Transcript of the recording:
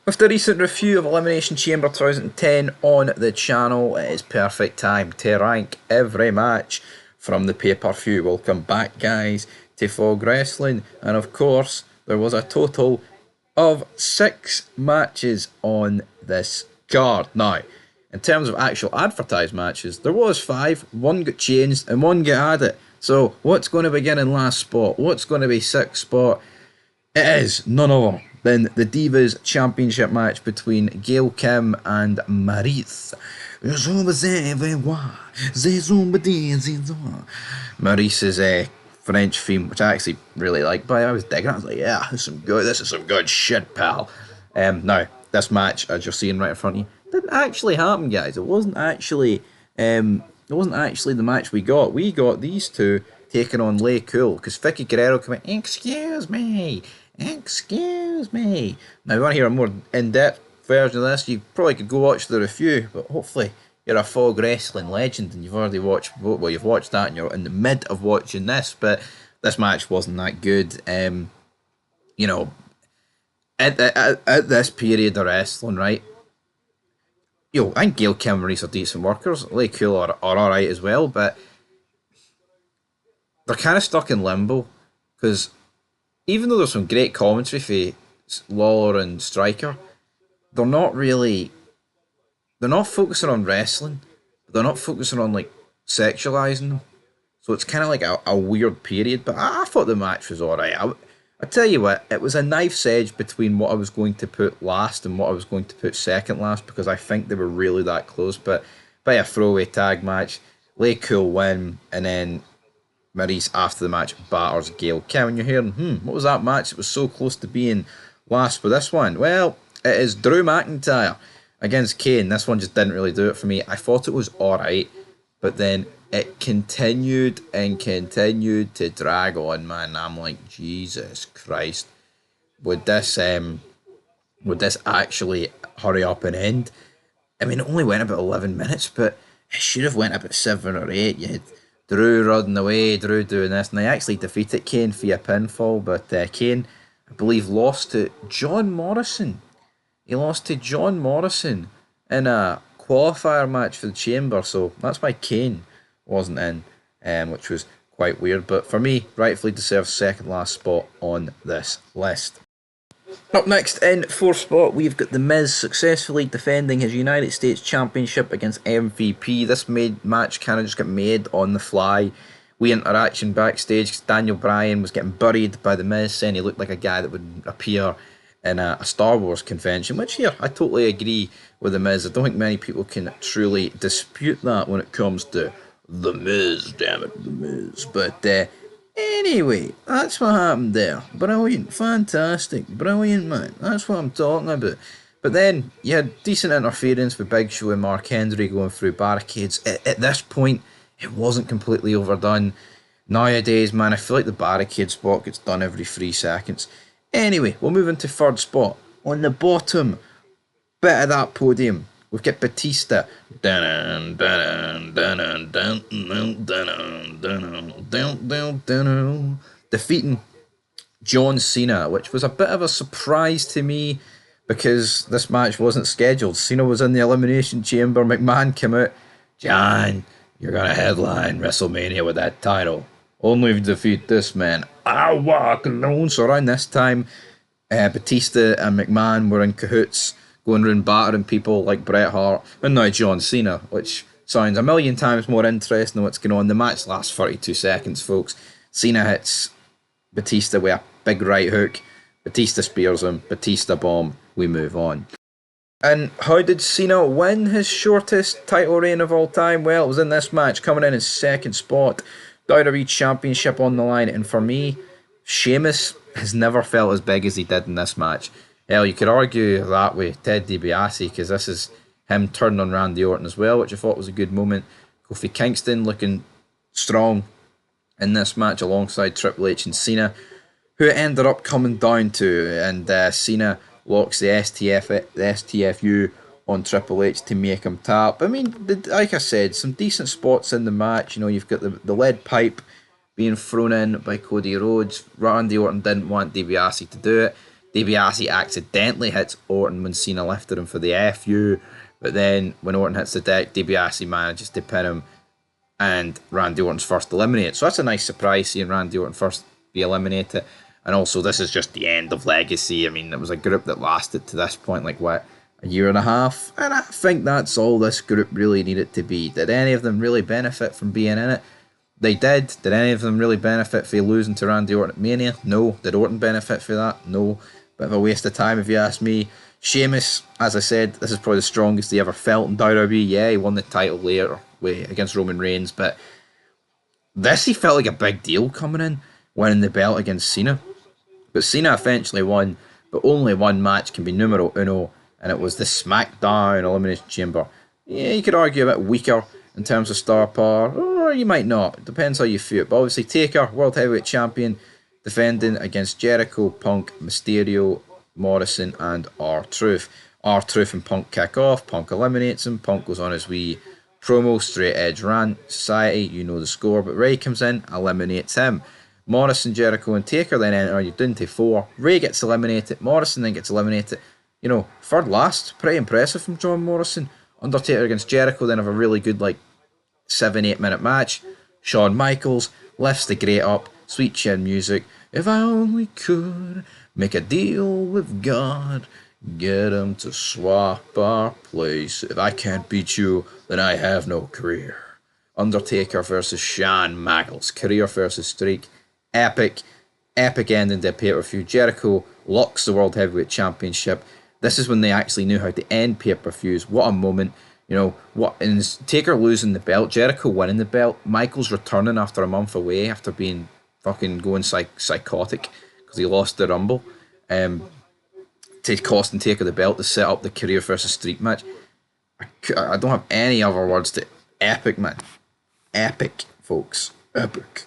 With the recent review of Elimination Chamber 2010 on the channel, it is perfect time to rank every match from the pay-per-view. Welcome back, guys, to Fog Wrestling, and of course, there was a total of 6 matches on this card. Now, in terms of actual advertised matches, there was 5, 1 got changed and 1 got added. So, what's going to begin in last spot? What's going to be 6th spot? It is none other than the Divas Championship match between Gail Kim and Maryse. Maryse's French theme, which I actually really like, but I was digging it. I was like, yeah, this is some good shit, pal. Now, this match, as you're seeing right in front of you, didn't actually happen, guys. It wasn't actually the match we got. We got these two taking on Lay Cool, because Vicky Guerrero came in, excuse me. Now, if you want to hear a more in-depth version of this, you probably could go watch the review, but hopefully you're a Fog Wrestling legend and you've already watched, well, you've watched that and you're in the mid of watching this, but this match wasn't that good. You know, at this period of wrestling, right? I think Gail Kim and Maurice are decent workers. Lay Cool are alright as well, but they're kind of stuck in limbo, because even though there's some great commentary for Lawler and Striker, they're not focusing on wrestling, but they're not focusing on like sexualizing them. So it's kind of like a weird period, but I thought the match was alright. I tell you what, it was a knife's edge between what I was going to put last and what I was going to put second last, because I think they were really that close. But by a throwaway tag match, Lay Cool win, and then Maryse after the match batters Gail Kim, and you're hearing, what was that match? It was so close to being last for this one. Well, it is Drew McIntyre against Kane. This one just didn't really do it for me. I thought it was alright, but then it continued and continued to drag on, man. I'm like, Jesus Christ. Would this actually hurry up and end? I mean, it only went about 11 minutes, but it should have went about 7 or 8. You had Drew running away, Drew doing this, and they actually defeated Kane via pinfall, but Kane, I believe, lost to John Morrison. He lost to John Morrison in a qualifier match for the Chamber, so that's why Kane wasn't in, which was quite weird, but for me, rightfully deserves second last spot on this list. Up next in 4th spot, we've got The Miz successfully defending his United States Championship against MVP. This match kind of just got made on the fly. We interaction backstage because Daniel Bryan was getting buried by The Miz, saying he looked like a guy that would appear in a Star Wars convention, which here, I totally agree with The Miz. I don't think many people can truly dispute that when it comes to The Miz, damn it, The Miz. But anyway, that's what happened there. Brilliant, fantastic, brilliant, man. That's what I'm talking about. But then you had decent interference with Big Show and Mark Henry going through barricades. At this point, it wasn't completely overdone. Nowadays, man, I feel like the barricade spot gets done every 3 seconds. Anyway, we'll move into 3rd spot. On the bottom bit of that podium, we've got Batista defeating John Cena, which was a bit of a surprise to me because this match wasn't scheduled. Cena was in the Elimination Chamber. McMahon came out, John, you're going to headline WrestleMania with that title. Only if you defeat this man, I walk alone. So around this time, Batista and McMahon were in cahoots, going around battering people like Bret Hart and now John Cena, which sounds a million times more interesting than what's going on. The match lasts 32 seconds, folks. Cena hits Batista with a big right hook. Batista spears him. Batista bomb. We move on. And how did Cena win his shortest title reign of all time? Well, it was in this match, coming in 2nd spot. WWE Championship on the line, and for me, Sheamus has never felt as big as he did in this match. Hell, you could argue that with Ted DiBiase, because this is him turning on Randy Orton as well, which I thought was a good moment. Kofi Kingston looking strong in this match alongside Triple H and Cena, who it ended up coming down to, and Cena locks the STFU on Triple H to make him tap. I mean, like I said, some decent spots in the match. You know, you've got the lead pipe being thrown in by Cody Rhodes. Randy Orton didn't want DiBiase to do it. DiBiase accidentally hits Orton when Cena lifted him for the FU, but then when Orton hits the deck, DiBiase manages to pin him, and Randy Orton's first eliminated. So that's a nice surprise seeing Randy Orton first be eliminated. And also, this is just the end of Legacy. I mean, it was a group that lasted to this point, like what, a year and a half? And I think that's all this group really needed to be. Did any of them really benefit from being in it? They did. Did any of them really benefit for losing to Randy Orton at Mania? No. Did Orton benefit for that? No. Bit of a waste of time if you ask me. Sheamus, as I said, this is probably the strongest he ever felt in WWE. Yeah, he won the title later against Roman Reigns, but this he felt like a big deal coming in, winning the belt against Cena. But Cena eventually won, but only one match can be numero uno, and it was the SmackDown Elimination Chamber. Yeah, you could argue a bit weaker in terms of star power, or you might not. It depends how you feel. But obviously, Taker, World Heavyweight Champion, defending against Jericho, Punk, Mysterio, Morrison, and R-Truth. R-Truth and Punk kick off. Punk eliminates him. Punk goes on his wee promo, straight edge rant. Society, you know the score. But Ray comes in, eliminates him. Morrison, Jericho, and Taker then enter. You're down to 4. Ray gets eliminated. Morrison then gets eliminated. You know, third last. Pretty impressive from John Morrison. Undertaker against Jericho then have a really good, 7-8 minute match. Shawn Michaels lifts the grate up. Sweet chin music. If I only could make a deal with God, get him to swap our place. If I can't beat you, then I have no career. Undertaker versus Shawn Michaels. Career versus streak. Epic ending to a pay-per-view. Jericho locks the World Heavyweight Championship. This is when they actually knew how to end pay-per-views. What a moment. You know, Taker losing the belt, Jericho winning the belt, Michaels returning after a month away after being fucking going psychotic because he lost the Rumble. To cost and Taker the belt to set up the career versus streak match. I don't have any other words to epic, man. Epic, folks. Epic.